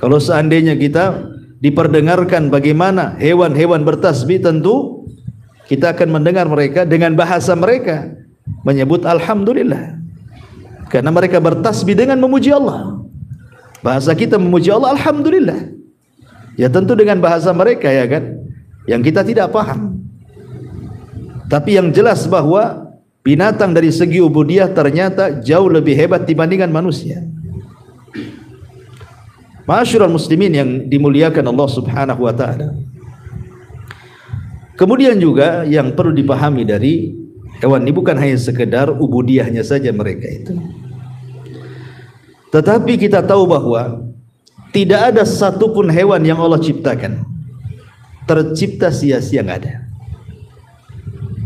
Kalau seandainya kita diperdengarkan bagaimana hewan-hewan bertasbih, tentu kita akan mendengar mereka dengan bahasa mereka menyebut alhamdulillah, karena mereka bertasbih dengan memuji Allah. Bahasa kita memuji Allah alhamdulillah, ya tentu dengan bahasa mereka, ya kan, yang kita tidak paham. Tapi yang jelas bahwa binatang dari segi ubudiyah ternyata jauh lebih hebat dibandingkan manusia. Ma'asyiral muslimin yang dimuliakan Allah Subhanahu wa taala. Kemudian juga yang perlu dipahami dari hewan ini bukan hanya sekedar ubudiyahnya saja mereka itu. Tetapi kita tahu bahwa tidak ada satupun hewan yang Allah ciptakan tercipta sia-sia, nggak ada.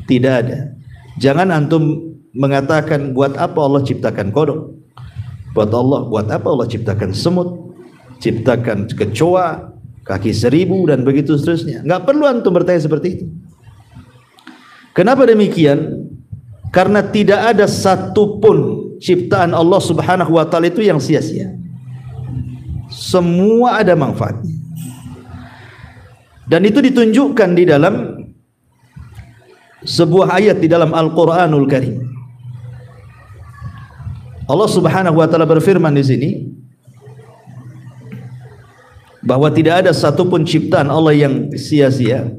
Tidak ada. Jangan antum mengatakan buat apa Allah ciptakan kodok, buat apa Allah ciptakan semut, ciptakan kecoa, kaki seribu dan begitu seterusnya. Nggak perlu antum bertanya seperti itu. Kenapa demikian? Karena tidak ada satupun ciptaan Allah Subhanahu wa taala itu yang sia-sia. Semua ada manfaatnya. Dan itu ditunjukkan di dalam sebuah ayat di dalam Al-Qur'anul Karim. Allah Subhanahu wa taala berfirman di sini bahwa tidak ada satupun ciptaan Allah yang sia-sia.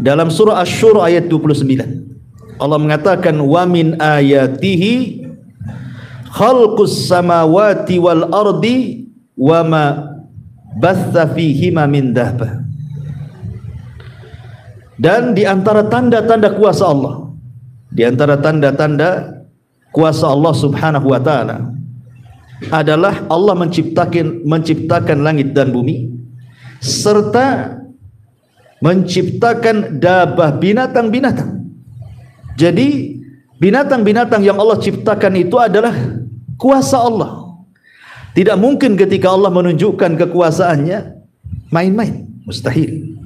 Dalam surah Asy-Syura ayat 29, Allah mengatakan wa min ayatihi khalqus samawati wal ardi wa ma batha fihima min dahbah. Dan di antara tanda-tanda kuasa Allah, di antara tanda-tanda kuasa Allah Subhanahu wa taala adalah Allah menciptakan langit dan bumi serta menciptakan dabah, binatang-binatang. Jadi binatang-binatang yang Allah ciptakan itu adalah kuasa Allah. Tidak mungkin ketika Allah menunjukkan kekuasaannya main-main, mustahil.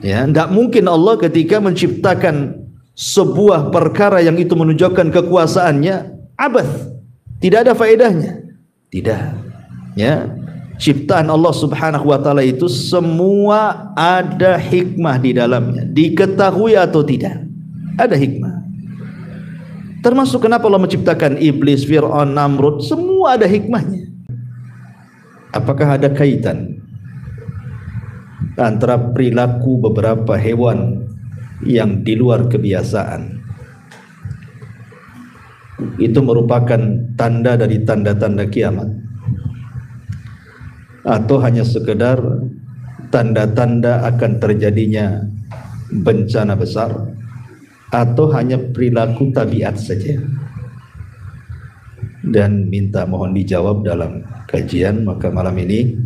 Ya, tidak mungkin Allah ketika menciptakan sebuah perkara yang itu menunjukkan kekuasaannya abath, tidak ada faedahnya. Tidak. Ya, ciptaan Allah Subhanahu wa taala itu semua ada hikmah di dalamnya, diketahui atau tidak, ada hikmah. Termasuk kenapa Allah menciptakan iblis, Fir'aun, Namrud, semua ada hikmahnya. Apakah ada kaitan antara perilaku beberapa hewan yang di luar kebiasaan itu merupakan tanda dari tanda-tanda kiamat, atau hanya sekedar tanda-tanda akan terjadinya bencana besar, atau hanya perilaku tabiat saja? Dan minta mohon dijawab dalam kajian. Maka malam ini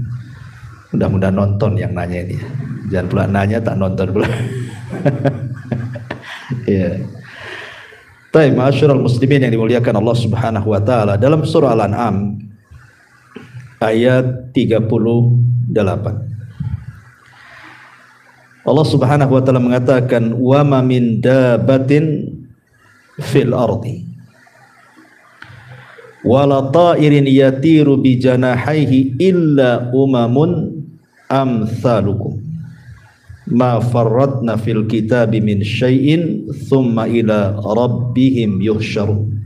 mudah-mudahan nonton yang nanya ini, jangan pula nanya tak nonton pula. Ya. Baik, ma'asyiral muslimin yang dimuliakan Allah Subhanahu wa taala, dalam surah Al-An'am ayat 38 Allah Subhanahu wa taala mengatakan wa ma min dabatin fil ardi wala ta'irin yatiru bi janahihi illa umamun amsalukum ma farratna fil kitabi min syai'in thumma ila rabbihim yuhsyarun.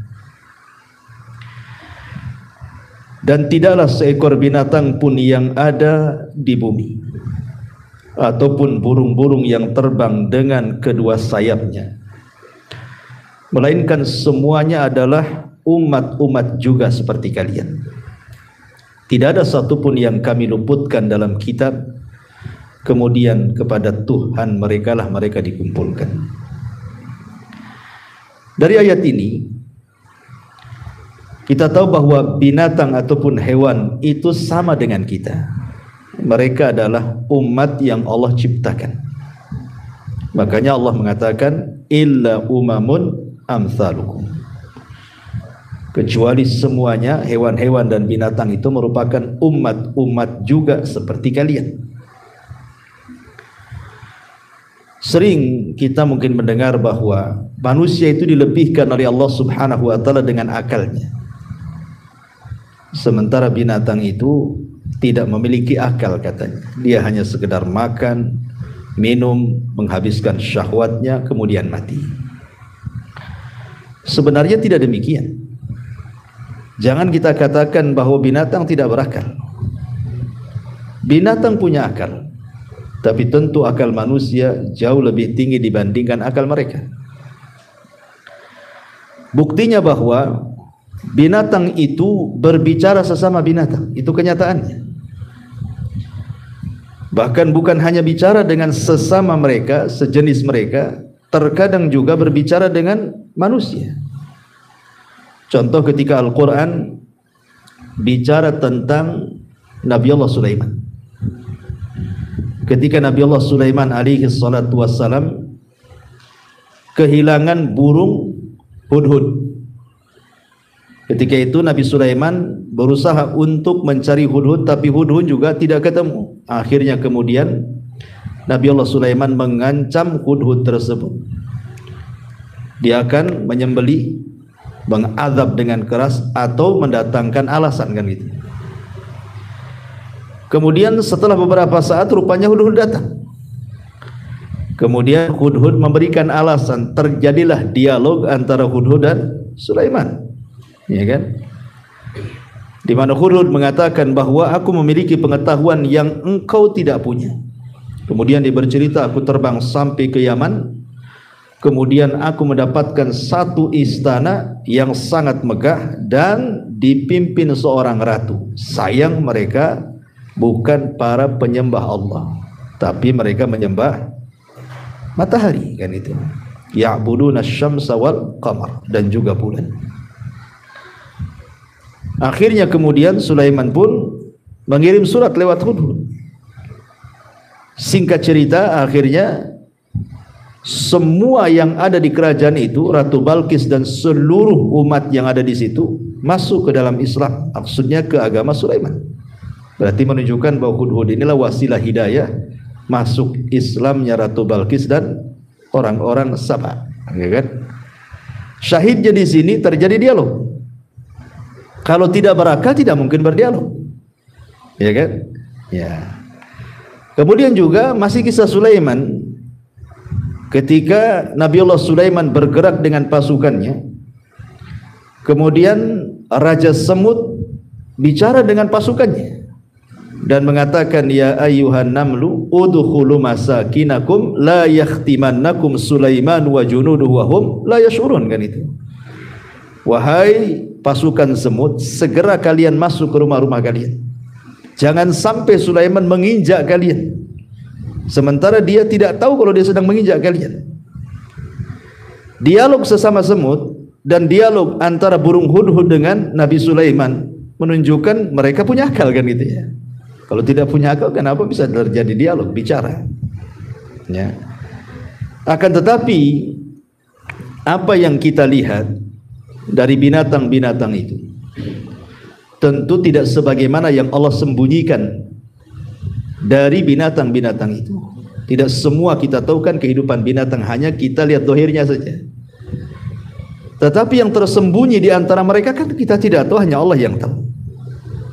Dan tidaklah seekor binatang pun yang ada di bumi ataupun burung-burung yang terbang dengan kedua sayapnya, melainkan semuanya adalah umat-umat juga seperti kalian. Tidak ada satupun yang kami luputkan dalam kitab, kemudian kepada Tuhan mereka lah mereka dikumpulkan. Dari ayat ini kita tahu bahwa binatang ataupun hewan itu sama dengan kita. Mereka adalah umat yang Allah ciptakan. Makanya Allah mengatakan illa umamun amsalukum, kecuali semuanya hewan-hewan dan binatang itu merupakan umat-umat juga seperti kalian. Sering kita mungkin mendengar bahwa manusia itu dilebihkan oleh Allah Subhanahu wa taala dengan akalnya. Sementara binatang itu tidak memiliki akal katanya. Dia hanya sekedar makan, minum, menghabiskan syahwatnya, kemudian mati. Sebenarnya tidak demikian. Jangan kita katakan bahwa binatang tidak berakal. Binatang punya akal, tapi tentu akal manusia jauh lebih tinggi dibandingkan akal mereka. Buktinya bahwa binatang itu berbicara sesama binatang, itu kenyataannya. Bahkan bukan hanya bicara dengan sesama mereka, sejenis mereka, terkadang juga berbicara dengan manusia. Contoh ketika Al-Quran bicara tentang Nabi Allah Sulaiman. Ketika Nabi Allah Sulaiman alaihi salatu wassalam kehilangan burung hudhud. Ketika itu Nabi Sulaiman berusaha untuk mencari hudhud, tapi hudhud juga tidak ketemu. Akhirnya kemudian Nabi Allah Sulaiman mengancam hudhud tersebut. Dia akan menyembelih, mengazab dengan keras, atau mendatangkan alasan, kan gitu. Kemudian setelah beberapa saat rupanya hudhud datang. Kemudian hudhud memberikan alasan, terjadilah dialog antara hudhud dan Sulaiman, ya kan? Di mana hudhud mengatakan bahwa aku memiliki pengetahuan yang engkau tidak punya. Kemudian dia bercerita, aku terbang sampai ke Yaman, kemudian aku mendapatkan satu istana yang sangat megah dan dipimpin seorang ratu. Sayang mereka bukan para penyembah Allah, tapi mereka menyembah matahari, kan itu. Ya'buduna asy-syamsa wal qamar, dan juga bulan. Akhirnya kemudian Sulaiman pun mengirim surat lewat hudhud. Singkat cerita, akhirnya semua yang ada di kerajaan itu, Ratu Balqis dan seluruh umat yang ada di situ, masuk ke dalam Islam. Maksudnya ke agama Sulaiman. Berarti menunjukkan bahwa hudhud inilah wasilah hidayah masuk Islamnya Ratu Balqis dan orang-orang Saba, ya kan? Syahidnya di sini terjadi dialog. Kalau tidak berakal tidak mungkin berdialog, ya kan? Ya. Kemudian juga masih kisah Sulaiman. Ketika Nabi Allah Sulaiman bergerak dengan pasukannya, kemudian Raja Semut bicara dengan pasukannya dan mengatakan, ya ayyuhan namlu udkhulu masakinakum la yakhtimannakum Sulaiman wa junuduhu wa hum la yash'urun, kan itu. Wahai pasukan semut, segera kalian masuk ke rumah-rumah kalian. Jangan sampai Sulaiman menginjak kalian, sementara dia tidak tahu kalau dia sedang menginjak kalian. Dialog sesama semut dan dialog antara burung hudhud dengan Nabi Sulaiman menunjukkan mereka punya akal, kan gitu ya. Kalau tidak punya akal, kenapa bisa terjadi dialog, bicara, ya. Akan tetapi apa yang kita lihat dari binatang-binatang itu tentu tidak sebagaimana yang Allah sembunyikan dari binatang-binatang itu. Tidak semua kita tahu kan kehidupan binatang, hanya kita lihat dohirnya saja. Tetapi yang tersembunyi di antara mereka kan kita tidak tahu, hanya Allah yang tahu.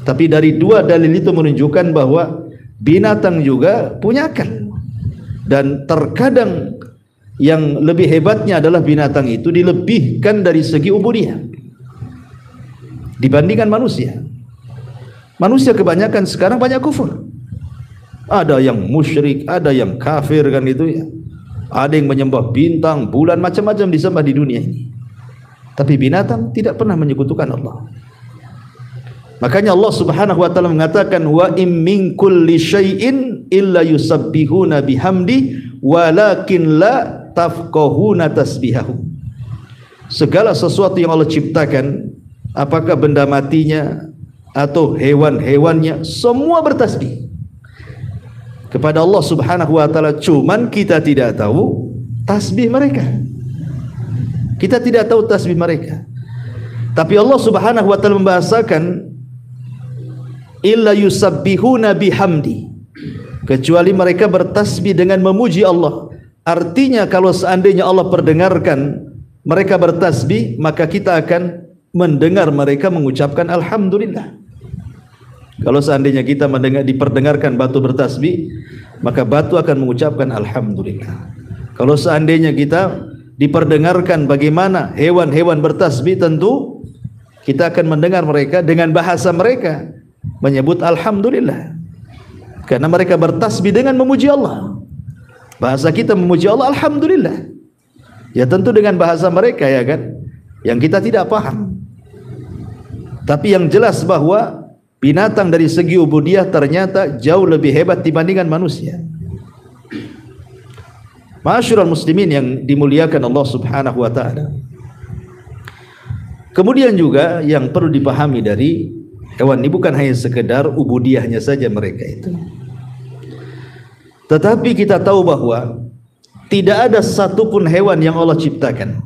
Tapi dari dua dalil itu menunjukkan bahwa binatang juga punya akal. Dan terkadang yang lebih hebatnya adalah binatang itu dilebihkan dari segi ubudiyah dibandingkan manusia. Manusia kebanyakan sekarang banyak kufur. Ada yang musyrik, ada yang kafir, kan itu ya. Ada yang menyembah bintang, bulan, macam-macam disembah di dunia ini. Tapi binatang tidak pernah menyekutukan Allah. Makanya Allah Subhanahu wa taala mengatakan, wa im min kulli syai'in illa yusabbihuna bihamdi walakin la tafqahuna tasbihahu. Segala sesuatu yang Allah ciptakan, apakah benda matinya atau hewan-hewannya, semua bertasbih kepada Allah Subhanahu wa taala. Cuman kita tidak tahu tasbih mereka. Kita tidak tahu tasbih mereka. Tapi Allah Subhanahu wa taala membahasakan illa yusabbihuna bihamdi, kecuali mereka bertasbih dengan memuji Allah. Artinya kalau seandainya Allah perdengarkan mereka bertasbih, maka kita akan mendengar mereka mengucapkan alhamdulillah. Kalau seandainya kita diperdengarkan batu bertasbih, maka batu akan mengucapkan alhamdulillah. Kalau seandainya kita diperdengarkan bagaimana hewan-hewan bertasbih, tentu kita akan mendengar mereka dengan bahasa mereka menyebut alhamdulillah. Karena mereka bertasbih dengan memuji Allah. Bahasa kita memuji Allah alhamdulillah. Ya tentu dengan bahasa mereka, ya kan, yang kita tidak paham. Tapi yang jelas bahwa binatang dari segi ubudiyah ternyata jauh lebih hebat dibandingkan manusia. Ma'asyiral muslimin yang dimuliakan Allah Subhanahu wa taala. Kemudian juga yang perlu dipahami dari hewan ini bukan hanya sekedar ubudiyahnya saja mereka itu. Tetapi kita tahu bahwa tidak ada satupun hewan yang Allah ciptakan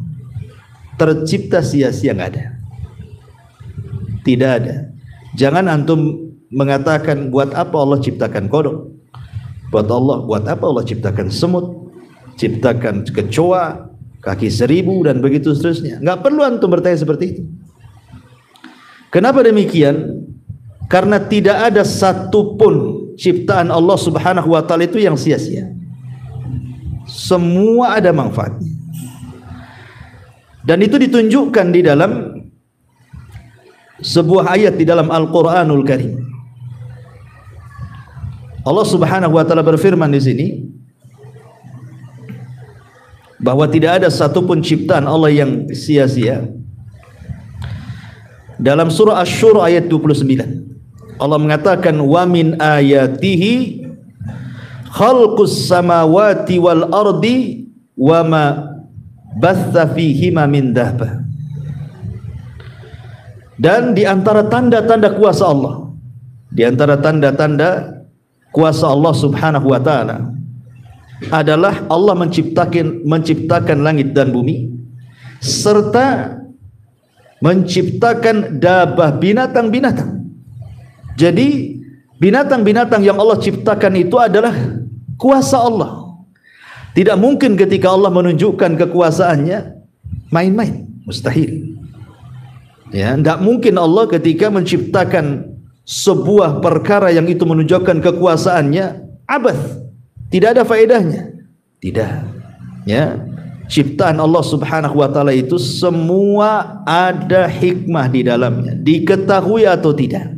tercipta sia-sia, nggak ada. Tidak ada. Jangan antum mengatakan buat apa Allah ciptakan kodok, buat apa Allah ciptakan semut, ciptakan kecoa, kaki 1000 dan begitu seterusnya. Nggak perlu antum bertanya seperti itu. Kenapa demikian? Karena tidak ada satupun ciptaan Allah Subhanahu wa taala itu yang sia-sia. Semua ada manfaatnya. Dan itu ditunjukkan di dalam sebuah ayat di dalam Al-Qur'anul Karim. Allah Subhanahu wa taala berfirman di sini bahwa tidak ada satupun ciptaan Allah yang sia-sia. Dalam surah Asy-Syura ayat 29, Allah mengatakan wa min ayatihi khalqus samawati wal ardi wa ma batha fihima min dahbah. Dan di antara tanda-tanda kuasa Allah, di antara tanda-tanda kuasa Allah Subhanahu wa taala adalah Allah menciptakan langit dan bumi serta menciptakan dabah, binatang-binatang. Jadi binatang-binatang yang Allah ciptakan itu adalah kuasa Allah. Tidak mungkin ketika Allah menunjukkan kekuasaannya main-main, mustahil. Ya, tidak mungkin Allah ketika menciptakan sebuah perkara yang itu menunjukkan kekuasaannya abath, tidak ada faedahnya. Tidak. Ya, ciptaan Allah Subhanahu wa taala itu semua ada hikmah di dalamnya, diketahui atau tidak.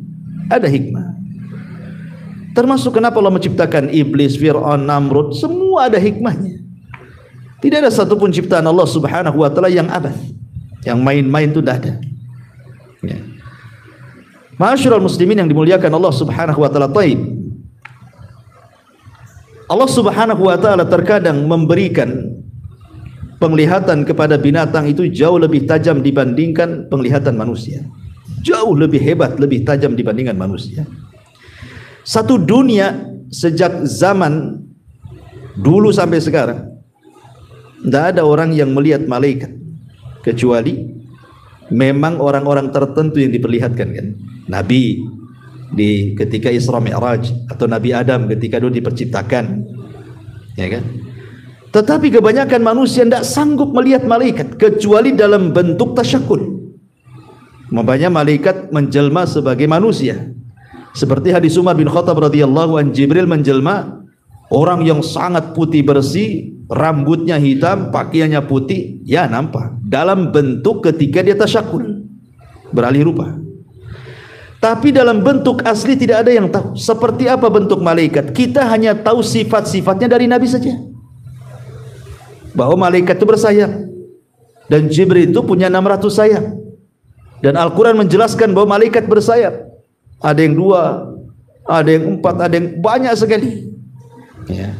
Ada hikmah. Termasuk kenapa Allah menciptakan iblis, Fir'aun, Namrud, semua ada hikmahnya. Tidak ada satupun ciptaan Allah Subhanahu wa taala yang abath, yang main-main itu tidak ada. Ya. Ma'asyiral muslimin yang dimuliakan Allah Subhanahu wa taala, Allah Subhanahu wa taala terkadang memberikan penglihatan kepada binatang itu jauh lebih tajam dibandingkan penglihatan manusia. Jauh lebih hebat, lebih tajam dibandingkan manusia. Satu dunia sejak zaman dulu sampai sekarang tidak ada orang yang melihat malaikat kecuali memang orang-orang tertentu yang diperlihatkan, kan? Nabi ketika Isra Mi'raj, atau Nabi Adam ketika dulu diperciptakan, ya kan? Tetapi kebanyakan manusia tidak sanggup melihat malaikat kecuali dalam bentuk tasyakul. Makanya malaikat menjelma sebagai manusia. Seperti hadis Umar bin Khattab radhiyallahu an, Jibril menjelma orang yang sangat putih bersih, rambutnya hitam, pakaiannya putih, ya nampak dalam bentuk ketika dia tasyakul, beralih rupa. Tapi dalam bentuk asli tidak ada yang tahu seperti apa bentuk malaikat. Kita hanya tahu sifat-sifatnya dari Nabi saja, bahwa malaikat itu bersayap dan Jibril itu punya 600 sayap. Dan Al-Quran menjelaskan bahwa malaikat bersayap. Ada yang 2, ada yang 4, ada yang banyak sekali. Ya.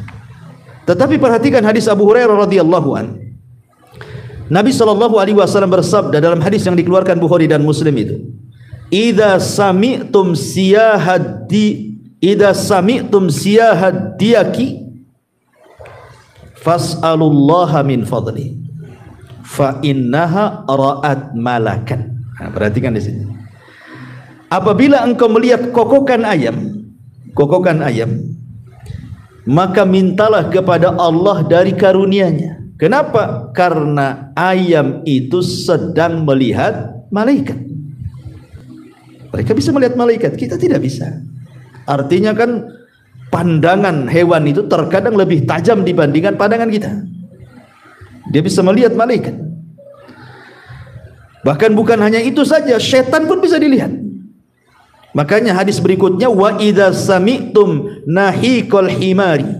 Tetapi perhatikan hadis Abu Hurairah radhiyallahu an. Nabi SAW bersabda dalam hadis yang dikeluarkan Bukhari dan Muslim itu, Idza sami'tum siyahadiyaki fas'alullaha min fadli fa innaha ra'at malakan. Nah, perhatikan di sini. Apabila engkau melihat kokokan ayam, maka mintalah kepada Allah dari karunia-Nya. Kenapa? Karena ayam itu sedang melihat malaikat. Mereka bisa melihat malaikat, kita tidak bisa. Artinya kan pandangan hewan itu terkadang lebih tajam dibandingkan pandangan kita. Dia bisa melihat malaikat. Bahkan bukan hanya itu saja, setan pun bisa dilihat. Makanya hadis berikutnya, wa idza sami'tum nahiqal himari,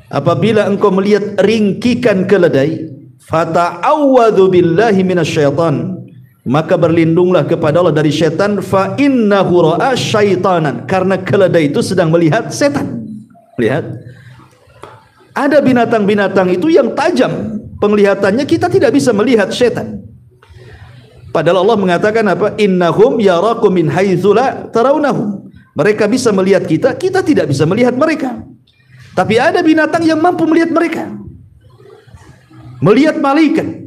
apabila engkau melihat ringkikan keledai, fata'awwadhu billahi minasyaitan, maka berlindunglah kepada Allah dari syaitan. Fa innahu ra'a syaitanan, karena keledai itu sedang melihat setan. Lihat, ada binatang-binatang itu yang tajam penglihatannya, kita tidak bisa melihat setan. Padahal Allah mengatakan apa? Innahum yarakum min haitsu la tarawnahum. Mereka bisa melihat kita, kita tidak bisa melihat mereka. Tapi ada binatang yang mampu melihat mereka, melihat malaikat.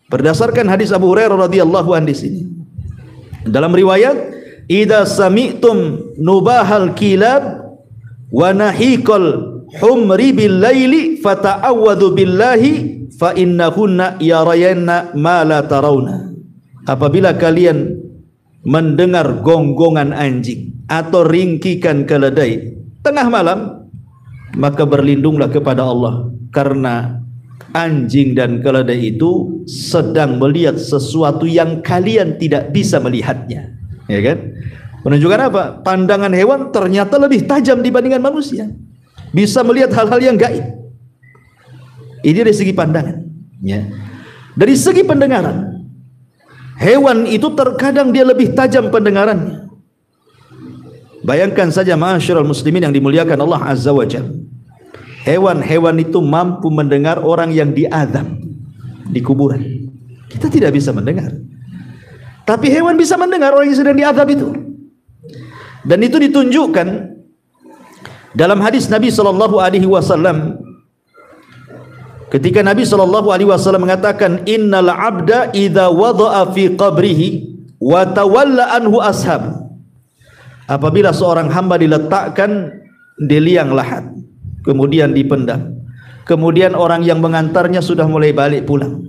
Berdasarkan hadis Abu Hurairah radhiyallahu anhu di sini. Dalam riwayat, idza sami'tum nubahal kilab wa nahiqal humri bil laili fata'awwadhu billahi fa innahunna yarayna ma la tarawna. Apabila kalian mendengar gonggongan anjing atau ringkikan keledai tengah malam, maka berlindunglah kepada Allah, karena anjing dan keledai itu sedang melihat sesuatu yang kalian tidak bisa melihatnya. Ya kan? Menunjukkan apa? Pandangan hewan ternyata lebih tajam dibandingkan manusia. Bisa melihat hal-hal yang gaib. Ini dari segi pandangan. Ya. Dari segi pendengaran, hewan itu terkadang dia lebih tajam pendengarannya. Bayangkan saja ma'asyiral muslimin yang dimuliakan Allah Azza wa Jalla. Hewan-hewan itu mampu mendengar orang yang diazab di kuburan. Kita tidak bisa mendengar. Tapi hewan bisa mendengar orang yang sedang diazab itu. Dan itu ditunjukkan dalam hadis Nabi sallallahu alaihi wasallam. Ketika Nabi SAW mengatakan, innal abda idza wada'a fi qabrihi wa tawalla anhu ashab, apabila seorang hamba diletakkan di liang lahat, kemudian dipendam, kemudian orang yang mengantarnya sudah mulai balik pulang,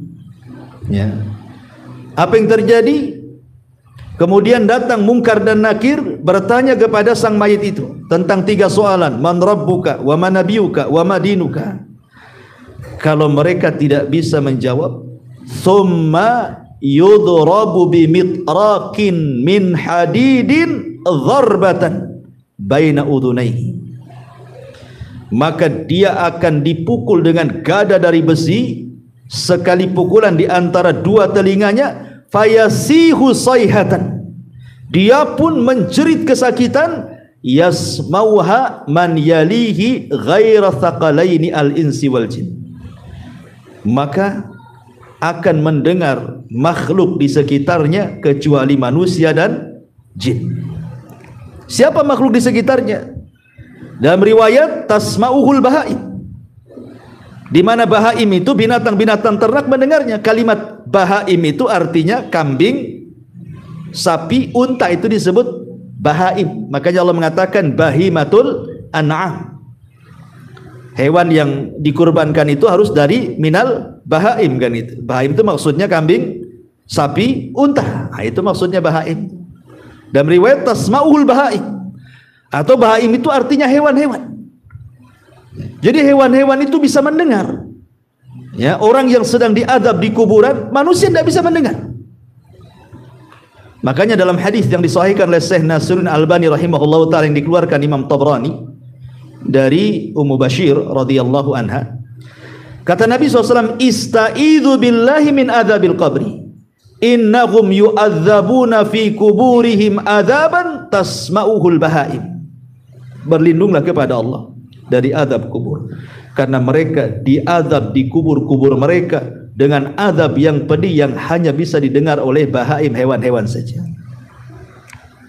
ya, apa yang terjadi? Kemudian datang Munkar dan Nakir bertanya kepada sang mayit itu tentang 3 soalan, man rabbuka wa man nabiyuka wa ma dinuka. Kalau mereka tidak bisa menjawab, summa yudrabu bimitrakin min hadidin dharbatan baina udhunaihi, maka dia akan dipukul dengan gada dari besi, sekali pukulan di antara 2 telinganya, fayasihu sayhatan, dia pun menjerit kesakitan, yasmauha man yalihi ghaira thaqalaini al-insi wal jin, maka akan mendengar makhluk di sekitarnya kecuali manusia dan jin. Siapa makhluk di sekitarnya? Dalam riwayat tasma'uhul bahaim, di mana bahaim itu binatang-binatang ternak mendengarnya. Kalimat bahaim itu artinya kambing, sapi, unta, itu disebut bahaim. Makanya Allah mengatakan bahimatul an'am. Hewan yang dikurbankan itu harus dari minal bahaim, kan itu. Bahaim itu maksudnya kambing, sapi, unta. Nah, itu maksudnya bahaim. Dan riwayat tasma'ul bahaim, atau bahaim itu artinya hewan-hewan. Jadi hewan-hewan itu bisa mendengar. Ya, orang yang sedang diadab di kuburan, manusia tidak bisa mendengar. Makanya dalam hadis yang disahihkan oleh Syekh Nasiruddin Albani rahimahullahu taala, yang dikeluarkan Imam Tabrani dari Ummu Bashir radhiyallahu anha, kata Nabi SAW, ista'idzu billahi min adzabil qabri, innahum yu'adzabuna fi kuburihim adzaban tasma'uhul bahaim. Berlindunglah kepada Allah dari azab kubur, karena mereka diazab di kubur-kubur mereka dengan azab yang pedih yang hanya bisa didengar oleh bahaim, hewan-hewan saja.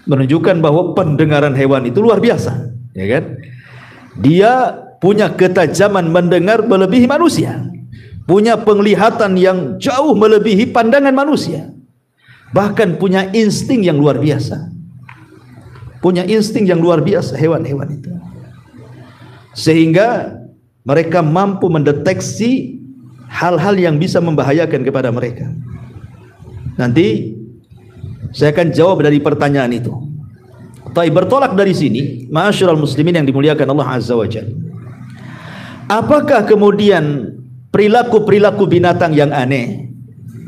Menunjukkan bahwa pendengaran hewan itu luar biasa, ya kan? Dia punya ketajaman mendengar melebihi manusia, punya penglihatan yang jauh melebihi pandangan manusia, bahkan punya insting yang luar biasa. Punya insting yang luar biasa hewan-hewan itu, sehingga mereka mampu mendeteksi hal-hal yang bisa membahayakan kepada mereka. Nanti Saya akan jawab dari pertanyaan itu. Tapi bertolak dari sini, ma'asyiral muslimin yang dimuliakan Allah Azza wa Jalla. Apakah kemudian perilaku-perilaku binatang yang aneh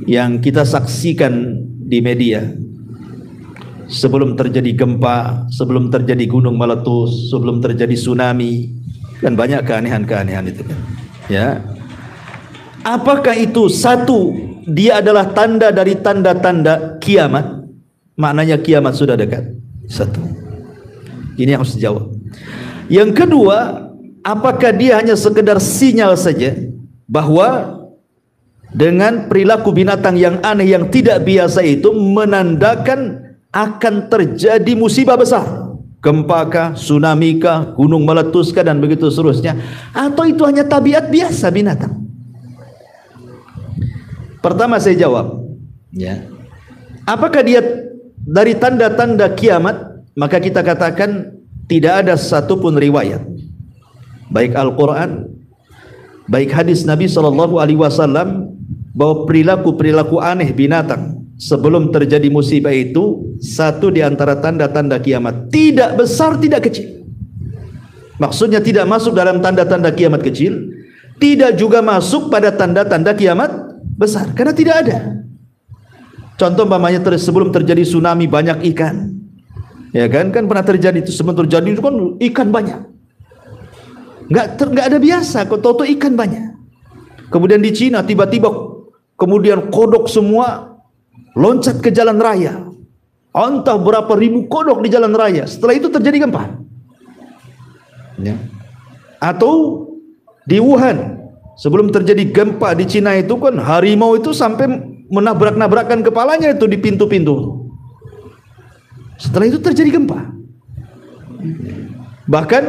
yang kita saksikan di media, sebelum terjadi gempa, sebelum terjadi gunung meletus, sebelum terjadi tsunami, kan banyak keanehan-keanehan itu kan, ya. Apakah itu satu, dia adalah tanda dari tanda-tanda kiamat? Maknanya kiamat sudah dekat. Satu, ini yang harus dijawab. Yang kedua, apakah dia hanya sekedar sinyal saja bahwa dengan perilaku binatang yang aneh yang tidak biasa itu menandakan akan terjadi musibah besar, gempa kah, tsunami kah, gunung meletus kah, dan begitu seterusnya, atau itu hanya tabiat biasa binatang? Pertama saya jawab, ya. Apakah dia dari tanda-tanda kiamat? Maka kita katakan tidak ada satupun riwayat, baik Al-Quran, baik hadis Nabi SAW, bahwa perilaku-perilaku aneh binatang sebelum terjadi musibah itu satu di antara tanda-tanda kiamat. Tidak besar, tidak kecil. Maksudnya tidak masuk dalam tanda-tanda kiamat kecil, tidak juga masuk pada tanda-tanda kiamat besar, karena tidak ada. Contoh umpamanya sebelum terjadi tsunami banyak ikan, ya kan pernah terjadi itu. Sebelum terjadi itu kan ikan banyak, nggak ada biasa, kok tahu ikan banyak. Kemudian di Cina tiba-tiba kemudian kodok semua loncat ke jalan raya, entah berapa ribu kodok di jalan raya. Setelah itu terjadi gempa, ya. Atau di Wuhan sebelum terjadi gempa di Cina itu kan harimau itu sampai menabrak-nabrakan kepalanya itu di pintu-pintu. Setelah itu terjadi gempa. Bahkan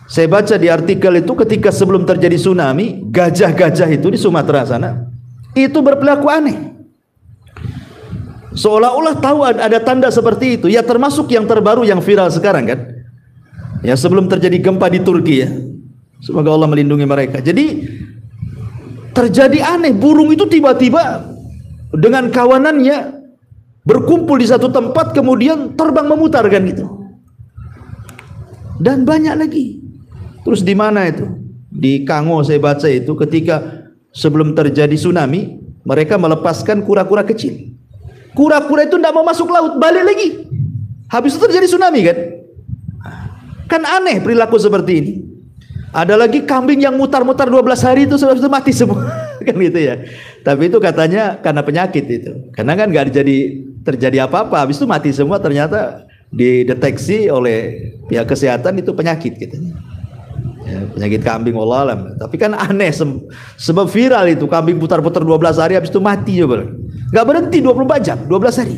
saya baca di artikel itu ketika sebelum terjadi tsunami, gajah-gajah itu di Sumatera sana itu berperilaku aneh, seolah-olah tahu ada tanda seperti itu. Ya, termasuk yang terbaru yang viral sekarang kan, ya, sebelum terjadi gempa di Turki, ya. Semoga Allah melindungi mereka. Jadi terjadi aneh, burung itu tiba-tiba dengan kawanannya berkumpul di satu tempat, kemudian terbang memutar kan gitu. Dan banyak lagi. Terus di mana itu? Di Kango saya baca itu ketika sebelum terjadi tsunami, mereka melepaskan kura-kura kecil. Kura-kura itu tidak mau masuk laut, balik lagi. Habis itu terjadi tsunami kan? Kan aneh perilaku seperti ini. Ada lagi kambing yang mutar-mutar 12 hari itu sudah mati semua. Kan gitu ya. Tapi itu katanya karena penyakit itu. Karena kan nggak terjadi apa-apa, habis itu mati semua, ternyata dideteksi oleh pihak kesehatan itu penyakit gitu. Ya, penyakit kambing, wallah alam. Tapi kan aneh, sebab viral itu kambing putar-putar 12 hari habis itu mati coba. Nggak berhenti 24 jam, 12 hari.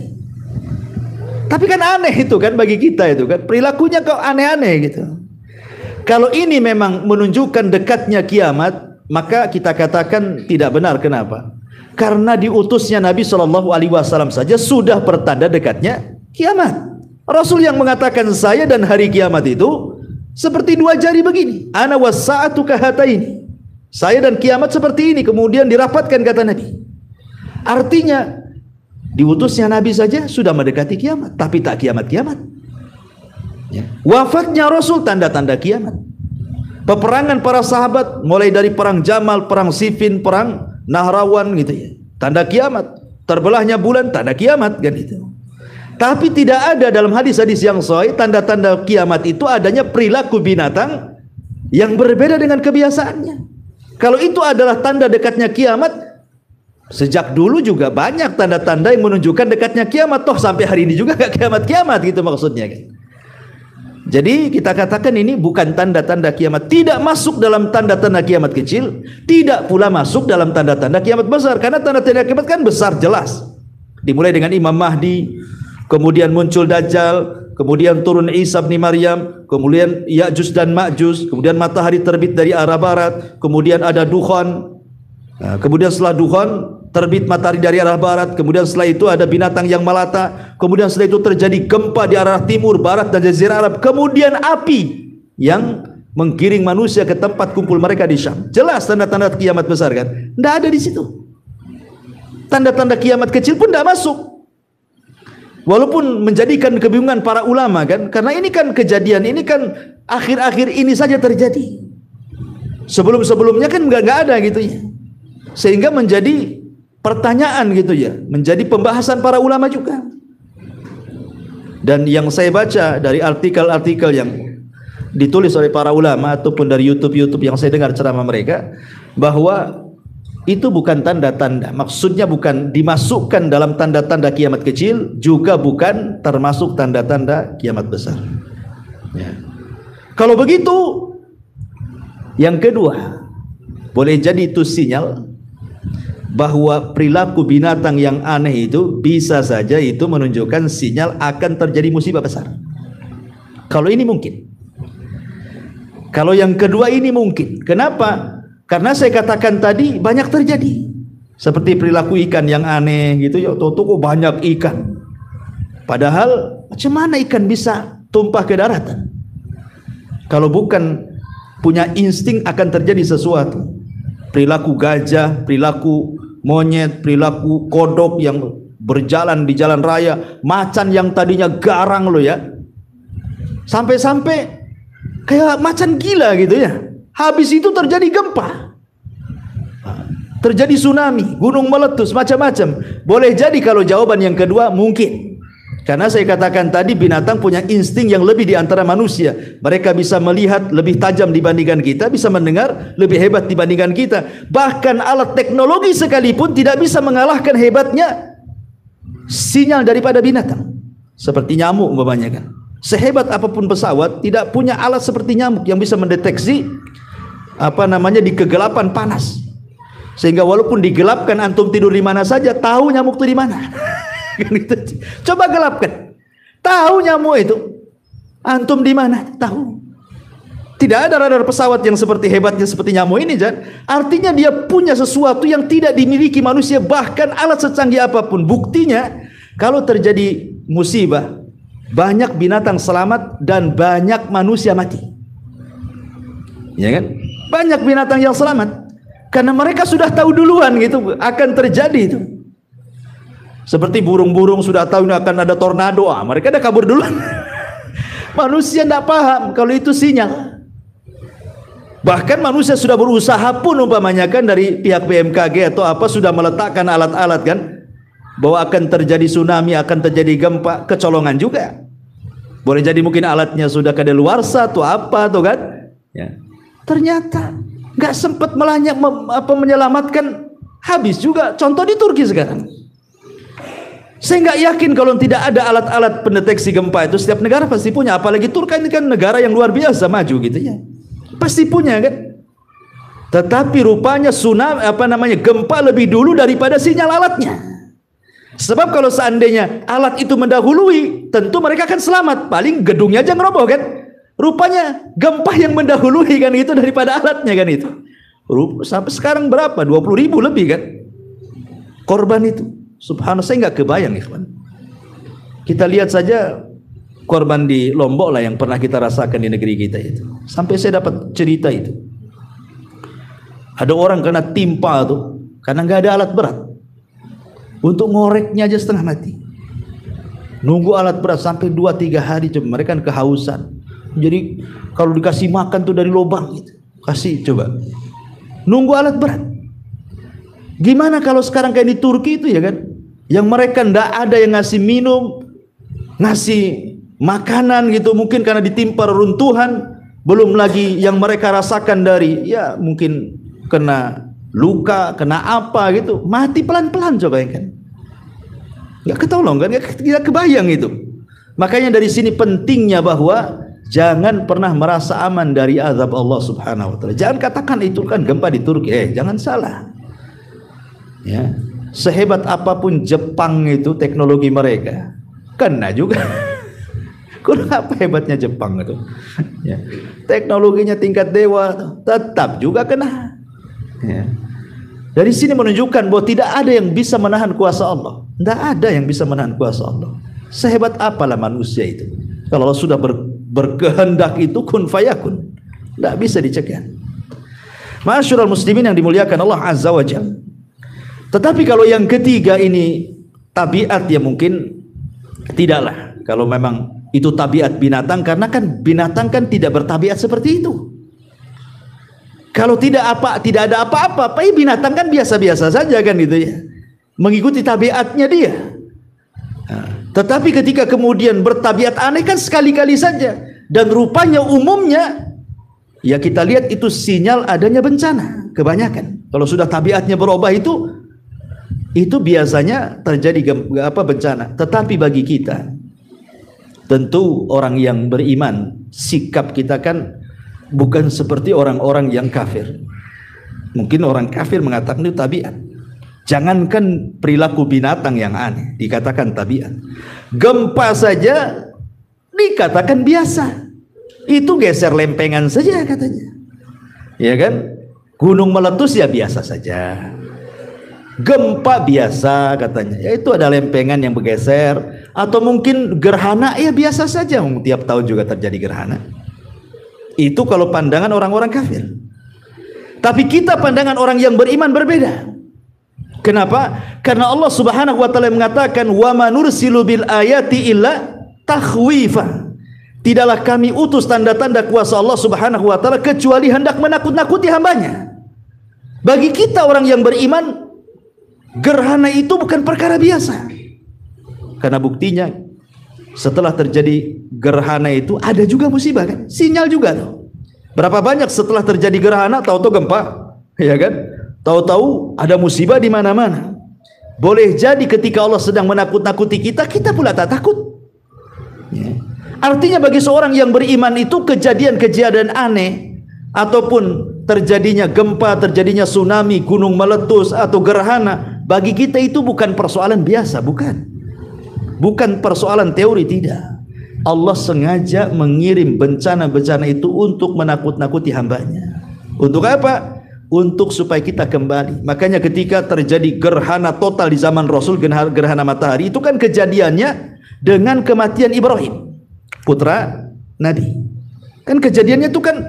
Tapi kan aneh itu kan bagi kita itu kan, perilakunya kok aneh-aneh gitu. Kalau ini memang menunjukkan dekatnya kiamat, maka kita katakan tidak benar. Kenapa? Karena diutusnya Nabi SAW saja sudah pertanda dekatnya kiamat. Rasul yang mengatakan saya dan hari kiamat itu seperti dua jari begini. Ana was-sa'atu kahataini. Saya dan kiamat seperti ini. Kemudian dirapatkan kata Nabi. Artinya diutusnya Nabi saja sudah mendekati kiamat, tapi tak kiamat-kiamat. Ya. Wafatnya Rasul tanda-tanda kiamat. Peperangan para sahabat mulai dari perang Jamal, perang Siffin, perang Nahrawan gitu ya, tanda kiamat. Terbelahnya bulan tanda kiamat kan itu. Tapi tidak ada dalam hadis-hadis yang sahih tanda-tanda kiamat itu adanya perilaku binatang yang berbeda dengan kebiasaannya. Kalau itu adalah tanda dekatnya kiamat, sejak dulu juga banyak tanda-tanda yang menunjukkan dekatnya kiamat. Toh sampai hari ini juga gak kiamat-kiamat gitu maksudnya kan. Jadi kita katakan ini bukan tanda-tanda kiamat, tidak masuk dalam tanda-tanda kiamat kecil, tidak pula masuk dalam tanda-tanda kiamat besar. Karena tanda-tanda kiamat kan besar jelas. Dimulai dengan Imam Mahdi, kemudian muncul Dajjal, kemudian turun Isa bin Maryam, kemudian Ya'juj dan Ma'juj, kemudian matahari terbit dari arah barat, kemudian ada dukhan. Nah, kemudian setelah dukhan terbit matahari dari arah barat, kemudian setelah itu ada binatang yang melata, kemudian setelah itu terjadi gempa di arah timur, barat dan jazirah Arab, kemudian api yang menggiring manusia ke tempat kumpul mereka di Syam. Jelas tanda-tanda kiamat besar kan? Tidak ada di situ. Tanda-tanda kiamat kecil pun tidak masuk. Walaupun menjadikan kebingungan para ulama kan, karena ini kan kejadian ini kan akhir-akhir ini saja terjadi. Sebelum-sebelumnya kan nggak ada gitu ya. Sehingga menjadi pertanyaan gitu ya, menjadi pembahasan para ulama juga. Dan yang saya baca dari artikel-artikel yang ditulis oleh para ulama ataupun dari YouTube yang saya dengar ceramah mereka, bahwa itu bukan tanda-tanda, maksudnya bukan dimasukkan dalam tanda-tanda kiamat kecil, juga bukan termasuk tanda-tanda kiamat besar ya. Kalau begitu, yang kedua, boleh jadi itu sinyal bahwa perilaku binatang yang aneh itu bisa saja itu menunjukkan sinyal akan terjadi musibah besar. Kalau ini mungkin. Kalau yang kedua ini mungkin. Kenapa? Karena saya katakan tadi banyak terjadi. Seperti perilaku ikan yang aneh gitu ya, kok banyak ikan. Padahal macam mana ikan bisa tumpah ke daratan? Kalau bukan punya insting akan terjadi sesuatu. Perilaku gajah, perilaku monyet, perilaku kodok yang berjalan di jalan raya, macan yang tadinya garang loh ya, sampai-sampai kayak macan gila gitu ya. Habis itu terjadi gempa, terjadi tsunami, gunung meletus, macam-macam. Boleh jadi kalau jawaban yang kedua mungkin. Karena saya katakan tadi binatang punya insting yang lebih di antara manusia. Mereka bisa melihat lebih tajam dibandingkan kita, bisa mendengar lebih hebat dibandingkan kita. Bahkan alat teknologi sekalipun tidak bisa mengalahkan hebatnya sinyal daripada binatang. Seperti nyamuk umpamanya kan. Sehebat apapun pesawat tidak punya alat seperti nyamuk yang bisa mendeteksi di kegelapan panas. Sehingga walaupun digelapkan antum tidur di mana saja tahu nyamuk itu di mana. Coba gelapkan, tahu nyamuk itu antum di mana, tahu. Tidak ada radar pesawat yang seperti hebatnya seperti nyamuk ini, Jan. Artinya dia punya sesuatu yang tidak dimiliki manusia, bahkan alat secanggih apapun. Buktinya kalau terjadi musibah, banyak binatang selamat dan banyak manusia mati. Ya kan? Banyak binatang yang selamat karena mereka sudah tahu duluan gitu akan terjadi itu. Seperti burung-burung sudah tahu ini akan ada tornado, mereka dah kabur duluan. Manusia tidak paham kalau itu sinyal. Bahkan manusia sudah berusaha pun umpamanya kan dari pihak BMKG atau apa sudah meletakkan alat-alat kan bahwa akan terjadi tsunami, akan terjadi gempa, kecolongan juga. Boleh jadi mungkin alatnya sudah kadaluarsa atau apa tuh kan? Ya. Ternyata nggak sempat menyelamatkan, habis juga. Contoh di Turki sekarang. Saya nggak yakin kalau tidak ada alat-alat pendeteksi gempa itu setiap negara pasti punya. Apalagi Turki ini kan negara yang luar biasa maju gitu ya. Pasti punya kan. Tetapi rupanya tsunami gempa lebih dulu daripada sinyal alatnya. Sebab kalau seandainya alat itu mendahului, tentu mereka akan selamat. Paling gedungnya aja ngeroboh kan. Rupanya gempa yang mendahului kan itu daripada alatnya kan itu. Sampai sekarang berapa? 20.000 lebih kan korban itu. Subhanallah, saya nggak kebayang ikhwan. Kita lihat saja korban di Lombok lah yang pernah kita rasakan di negeri kita itu. Sampai saya dapat cerita itu. Ada orang kena timpa tuh karena nggak ada alat berat. Untuk ngoreknya aja setengah mati. Nunggu alat berat sampai 2-3 hari coba. Mereka kan kehausan. Jadi kalau dikasih makan tuh dari lubang gitu. Kasih coba. Nunggu alat berat. Gimana kalau sekarang kayak di Turki itu ya kan? Yang mereka ndak ada yang ngasih minum, ngasih makanan gitu, mungkin karena ditimpa reruntuhan, belum lagi yang mereka rasakan dari ya mungkin kena luka, kena apa gitu, mati pelan-pelan coba ya kan? Nggak ketolong kan? Nggak kebayang itu. Makanya dari sini pentingnya bahwa jangan pernah merasa aman dari azab Allah Subhanahu wa taala. Jangan katakan itu kan gempa di Turki. Jangan salah. Ya, sehebat apapun Jepang itu teknologi mereka, kena juga. Kurang apa hebatnya Jepang itu? Ya, teknologinya tingkat dewa, tetap juga kena. Ya. Dari sini menunjukkan bahwa tidak ada yang bisa menahan kuasa Allah. Tidak ada yang bisa menahan kuasa Allah. Sehebat apalah manusia itu. Kalau Allah sudah berkehendak itu kun fayakun, tidak bisa dicegah. Ma'asyiral muslimin yang dimuliakan Allah Azza wa Jalla. Tetapi kalau yang ketiga ini tabiat ya mungkin Tidaklah, kalau memang itu tabiat binatang, karena kan binatang kan tidak bertabiat seperti itu. Kalau tidak ada apa-apa, binatang kan biasa-biasa saja kan gitu ya, mengikuti tabiatnya dia. Tetapi ketika kemudian bertabiat aneh kan sekali-kali saja, dan rupanya umumnya ya kita lihat itu sinyal adanya bencana. Kebanyakan kalau sudah tabiatnya berubah itu biasanya terjadi bencana. Tetapi bagi kita, tentu orang yang beriman, sikap kita kan bukan seperti orang-orang yang kafir. Mungkin orang kafir mengatakan itu tabiat. Jangankan perilaku binatang yang aneh dikatakan tabiat, gempa saja dikatakan biasa. Itu geser lempengan saja katanya, ya kan? Gunung meletus ya biasa saja. Gempa biasa katanya, ya itu ada lempengan yang bergeser. Atau mungkin gerhana ya biasa saja, tiap tahun juga terjadi gerhana. Itu kalau pandangan orang-orang kafir. Tapi kita pandangan orang yang beriman berbeda. Kenapa? Karena Allah Subhanahu wa taala mengatakan, "Wa ma nursilu bil ayati illa takhwifa." Tidaklah kami utus tanda-tanda kuasa Allah Subhanahu wa taala kecuali hendak menakut-nakuti hambanya. Bagi kita orang yang beriman, gerhana itu bukan perkara biasa. Karena buktinya setelah terjadi gerhana itu ada juga musibah kan? Sinyal juga tuh. Berapa banyak setelah terjadi gerhana tahu-tahu gempa, ya kan? Tahu-tahu ada musibah di mana-mana. Boleh jadi ketika Allah sedang menakut-nakuti kita, kita pula tak takut. Ya. Artinya bagi seorang yang beriman itu kejadian-kejadian aneh ataupun terjadinya gempa, terjadinya tsunami, gunung meletus atau gerhana, bagi kita itu bukan persoalan biasa, bukan persoalan teori, tidak. Allah sengaja mengirim bencana-bencana itu untuk menakut-nakuti hambanya. Untuk apa? Untuk supaya kita kembali. Makanya ketika terjadi gerhana total di zaman Rasul, gerhana matahari, itu kan kejadiannya dengan kematian Ibrahim, putra Nabi. Kan kejadiannya itu kan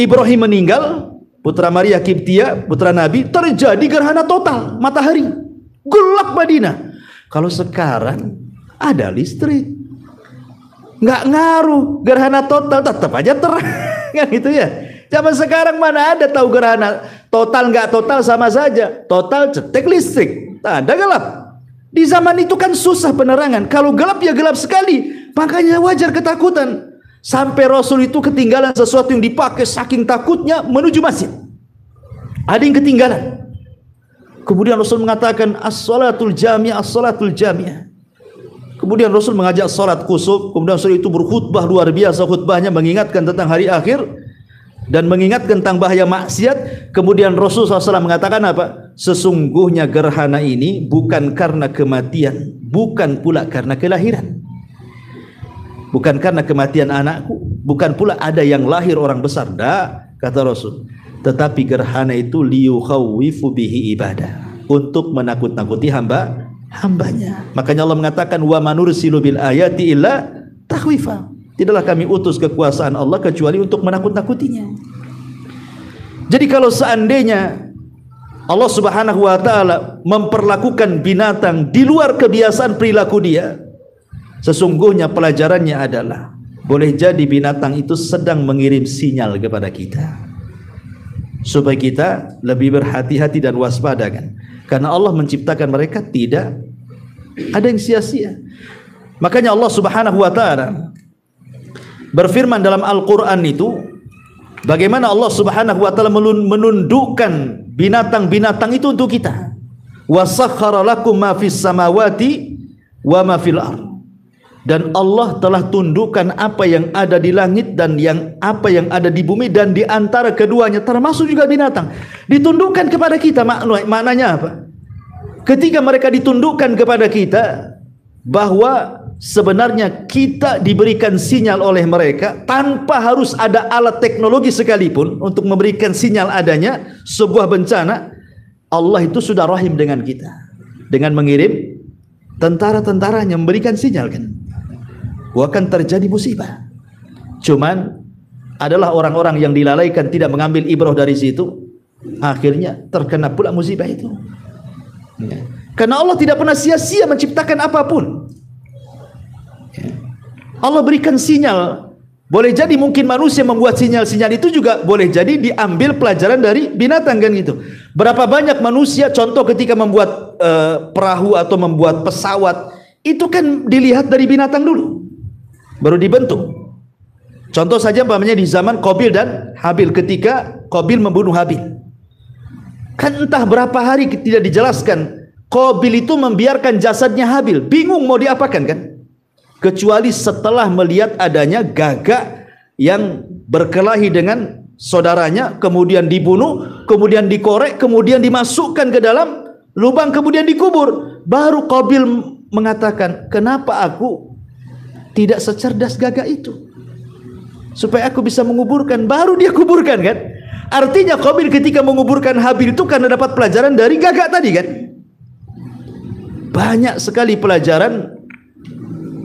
Ibrahim meninggal, putra Maria Kiptia, putra Nabi, terjadi gerhana total matahari, gelap Madinah. Kalau sekarang ada listrik, nggak ngaruh, gerhana total tetap aja terang kan gitu ya. Zaman sekarang mana ada tahu gerhana total nggak total sama saja. Total cetek listrik, tak ada gelap. Di zaman itu kan susah penerangan. Kalau gelap ya gelap sekali. Makanya wajar ketakutan. Sampai Rasul itu ketinggalan sesuatu yang dipakai, saking takutnya menuju masjid. Ada yang ketinggalan. Kemudian Rasul mengatakan as-salatul jami'ah, as-salatul jami'ah. Kemudian Rasul mengajak salat kusuf. Kemudian Rasul itu berkhutbah luar biasa, khutbahnya mengingatkan tentang hari akhir dan mengingatkan tentang bahaya maksiat. Kemudian Rasul SAW mengatakan apa? Sesungguhnya gerhana ini bukan karena kematian, bukan pula karena kelahiran, bukan karena kematian anakku, bukan pula ada yang lahir orang besar. Dah, kata Rasul. Tetapi gerhana itu liyukhawifu bihi ibadah, untuk menakut-nakuti hambanya. Makanya Allah mengatakan wa manursilu bil ayati illa takhwifa. Tidaklah kami utus kekuasaan Allah kecuali untuk menakut-nakutinya. Jadi kalau seandainya Allah Subhanahu wa taala memperlakukan binatang di luar kebiasaan perilaku dia, sesungguhnya pelajarannya adalah boleh jadi binatang itu sedang mengirim sinyal kepada kita supaya kita lebih berhati-hati dan waspada kan. Karena Allah menciptakan mereka tidak ada yang sia-sia. Makanya Allah Subhanahu wa taala berfirman dalam Al-Quran itu, bagaimana Allah Subhanahu wa ta'ala menundukkan binatang-binatang itu untuk kita. Wa sakhkhara lakum ma fis samawati wa ma fil ardh. Dan Allah telah tundukkan apa yang ada di langit dan apa yang ada di bumi, dan di antara keduanya termasuk juga binatang. Ditundukkan kepada kita, maknanya apa? Ketika mereka ditundukkan kepada kita, bahwa sebenarnya kita diberikan sinyal oleh mereka tanpa harus ada alat teknologi sekalipun untuk memberikan sinyal adanya sebuah bencana. Allah itu sudah rahim dengan kita dengan mengirim tentara-tentaranya memberikan sinyal kan, akan terjadi musibah. Cuman adalah orang-orang yang dilalaikan, tidak mengambil ibrah dari situ, akhirnya terkena pula musibah itu. Karena Allah tidak pernah sia-sia menciptakan apapun. Allah berikan sinyal. Boleh jadi mungkin manusia membuat sinyal-sinyal itu juga boleh jadi diambil pelajaran dari binatang kan gitu. Berapa banyak manusia contoh ketika membuat perahu atau membuat pesawat itu kan dilihat dari binatang dulu baru dibentuk. Contoh saja umpamanya di zaman Qabil dan Habil, ketika Qabil membunuh Habil. Kan entah berapa hari tidak dijelaskan. Qabil itu membiarkan jasadnya Habil, bingung mau diapakan kan? Kecuali setelah melihat adanya gagak yang berkelahi dengan saudaranya, kemudian dibunuh, kemudian dikorek, kemudian dimasukkan ke dalam lubang, kemudian dikubur. Baru Qabil mengatakan, kenapa aku tidak secerdas gagak itu? Supaya aku bisa menguburkan. Baru dia kuburkan kan? Artinya Qabil ketika menguburkan Habil itu karena dapat pelajaran dari gagak tadi kan? Banyak sekali pelajaran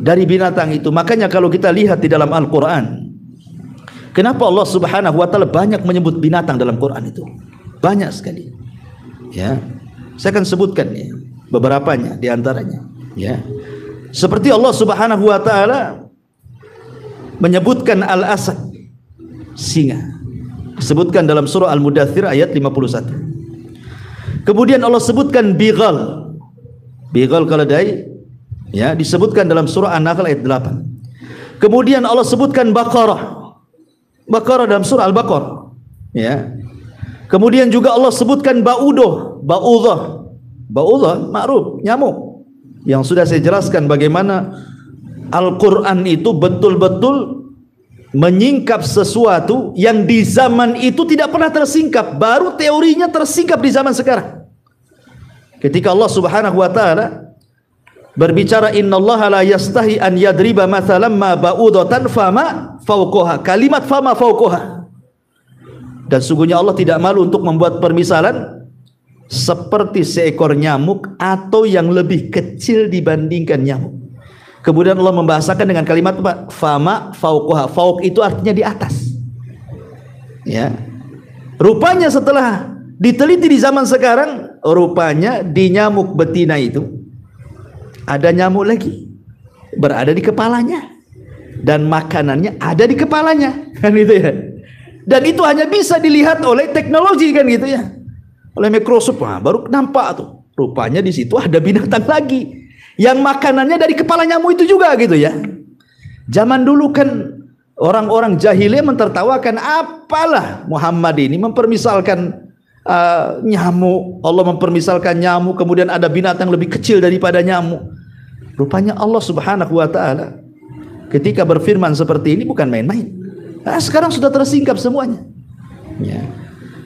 dari binatang itu. Makanya kalau kita lihat di dalam Al-Quran, kenapa Allah Subhanahu wa Ta'ala banyak menyebut binatang dalam Quran itu? Banyak sekali. Ya, saya akan sebutkan ya, beberapanya di antaranya. Ya, seperti Allah Subhanahu wa Ta'ala menyebutkan al-asad, singa, disebutkan dalam surah Al-Mudaththir ayat 51. Kemudian Allah sebutkan bighal, bighal keledai. Ya, disebutkan dalam surah An-Nahl ayat 8. Kemudian Allah sebutkan Baqarah. Baqarah dalam surah Al-Baqarah. Ya. Kemudian juga Allah sebutkan ba'udah, ba'udah. Ba'udah ma'ruf, nyamuk. Yang sudah saya jelaskan bagaimana Al-Qur'an itu betul-betul menyingkap sesuatu yang di zaman itu tidak pernah tersingkap, baru teorinya tersingkap di zaman sekarang. Ketika Allah Subhanahu wa Ta'ala berbicara, innallaha la yastahi an yadriba mathalan ma ba'udatan fama fawqaha. Kalimat fama fawqaha. Dan sungguhnya Allah tidak malu untuk membuat permisalan seperti seekor nyamuk atau yang lebih kecil dibandingkan nyamuk. Kemudian Allah membahasakan dengan kalimat apa? Fama fawqaha. Fawq itu artinya di atas. Ya. Rupanya setelah diteliti di zaman sekarang, rupanya di nyamuk betina itu ada nyamuk lagi berada di kepalanya, dan makanannya ada di kepalanya kan gitu ya. Dan itu hanya bisa dilihat oleh teknologi kan gitu ya, oleh mikroskop. Nah, baru nampak tuh rupanya di situ ada binatang lagi yang makanannya dari kepala nyamuk itu juga gitu ya. Zaman dulu kan orang-orang jahiliyah mentertawakan, apalah Muhammad ini mempermisalkan nyamuk. Allah mempermisalkan nyamuk, kemudian ada binatang lebih kecil daripada nyamuk. Rupanya Allah Subhanahu wa Ta'ala ketika berfirman seperti ini bukan main-main. Nah, sekarang sudah tersingkap semuanya. Ya.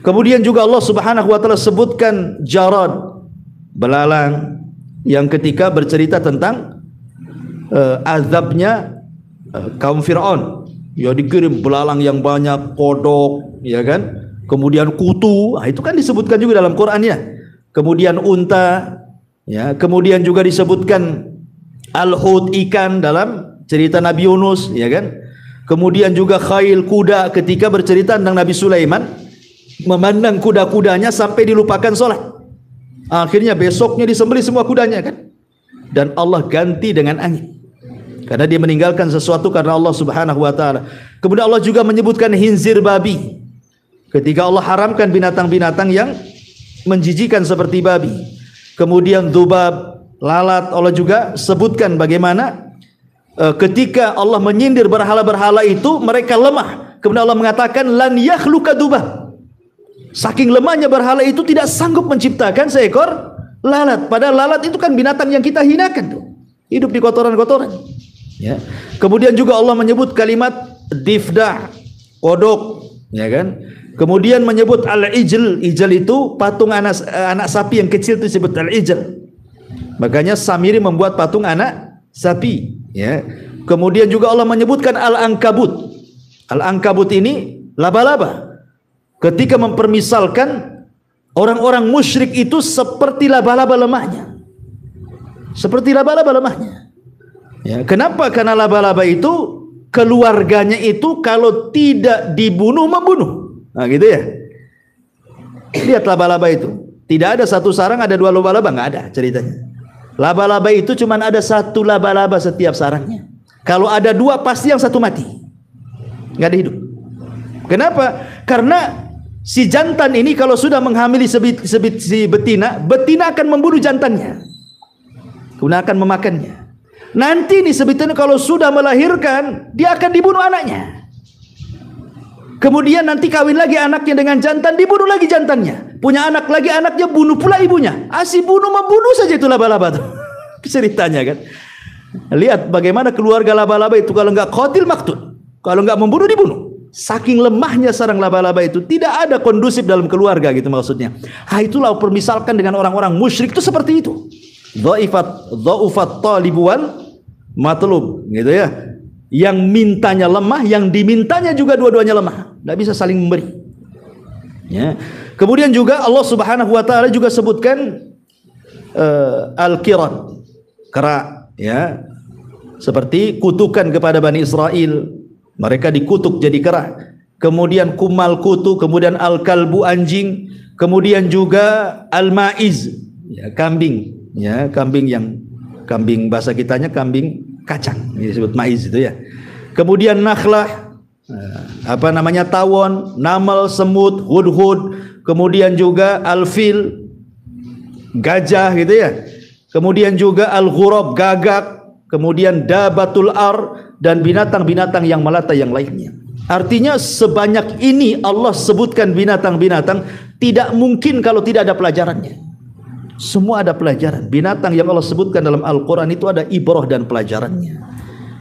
Kemudian juga Allah Subhanahu wa Ta'ala sebutkan jarad, belalang, yang ketika bercerita tentang azabnya kaum Fir'aun. Ya, dikirim belalang yang banyak, kodok, ya kan? Kemudian kutu, nah, itu kan disebutkan juga dalam Quran ya. Kemudian unta, ya. Kemudian juga disebutkan al-hut, ikan dalam cerita Nabi Yunus, ya kan? Kemudian juga khail, kuda, ketika bercerita tentang Nabi Sulaiman memandang kuda-kudanya sampai dilupakan sholat. Akhirnya besoknya disembelih semua kudanya kan? Dan Allah ganti dengan angin. Karena dia meninggalkan sesuatu karena Allah Subhanahu wa Ta'ala. Kemudian Allah juga menyebutkan hinzir babi. Ketika Allah haramkan binatang-binatang yang menjijikan seperti babi. Kemudian dzubab, lalat, Allah juga sebutkan bagaimana ketika Allah menyindir berhala-berhala itu mereka lemah. Kemudian Allah mengatakan lan yakhluqa dzubab. Saking lemahnya berhala itu tidak sanggup menciptakan seekor lalat. Padahal lalat itu kan binatang yang kita hinakan tuh. Hidup di kotoran-kotoran. Ya. Kemudian juga Allah menyebut kalimat difdah, kodok, ya kan? Kemudian menyebut al-ijl. Ijl itu patung anak sapi yang kecil itu disebut al-ijl. Makanya Samiri membuat patung anak sapi, ya. Kemudian juga Allah menyebutkan al-ankabut. Al-ankabut ini laba-laba. Ketika mempermisalkan orang-orang musyrik itu seperti laba-laba lemahnya. Seperti laba-laba lemahnya. Ya, kenapa? Karena laba-laba itu keluarganya itu kalau tidak dibunuh membunuh. Nah gitu ya. Lihat laba-laba itu. Tidak ada satu sarang ada dua laba-laba, nggak ada ceritanya. Laba-laba itu cuma ada satu laba-laba setiap sarangnya. Kalau ada dua pasti yang satu mati, nggak ada hidup. Kenapa? Karena si jantan ini kalau sudah menghamili si betina, betina akan membunuh jantannya, kemudian akan memakannya. Nanti nih si betina kalau sudah melahirkan, dia akan dibunuh anaknya. Kemudian nanti kawin lagi anaknya dengan jantan, dibunuh lagi jantannya. Punya anak lagi, anaknya bunuh pula ibunya. Si bunuh membunuh saja itu laba-laba tuh. Ceritanya kan. Lihat bagaimana keluarga laba-laba itu kalau enggak qatil maktul. Kalau enggak membunuh dibunuh. Saking lemahnya sarang laba-laba itu, tidak ada kondusif dalam keluarga gitu maksudnya. Itulah permisalkan dengan orang-orang musyrik itu seperti itu. Dha'ufat talib wal matlub gitu ya. Yang mintanya lemah, yang dimintanya juga dua-duanya lemah. Tidak bisa saling memberi. Ya. Kemudian juga Allah Subhanahu wa taala juga sebutkan al-qiran, kera, ya. Seperti kutukan kepada Bani Israel, mereka dikutuk jadi kera. Kemudian kumal kutu, kemudian al-kalbu anjing, kemudian juga al-maiz, ya, kambing, ya, kambing bahasa kitanya kambing kacang, ini disebut maiz itu ya. Kemudian nakhlah, tawon, namal, semut, hudhud, kemudian juga al-fil, gajah gitu ya. Kemudian juga al-ghurab, gagak, kemudian dabatul ar, dan binatang-binatang yang melata yang lainnya. Artinya sebanyak ini Allah sebutkan binatang-binatang, tidak mungkin kalau tidak ada pelajarannya. Semua ada pelajaran. Binatang yang Allah sebutkan dalam Al-Quran itu ada ibrah dan pelajarannya.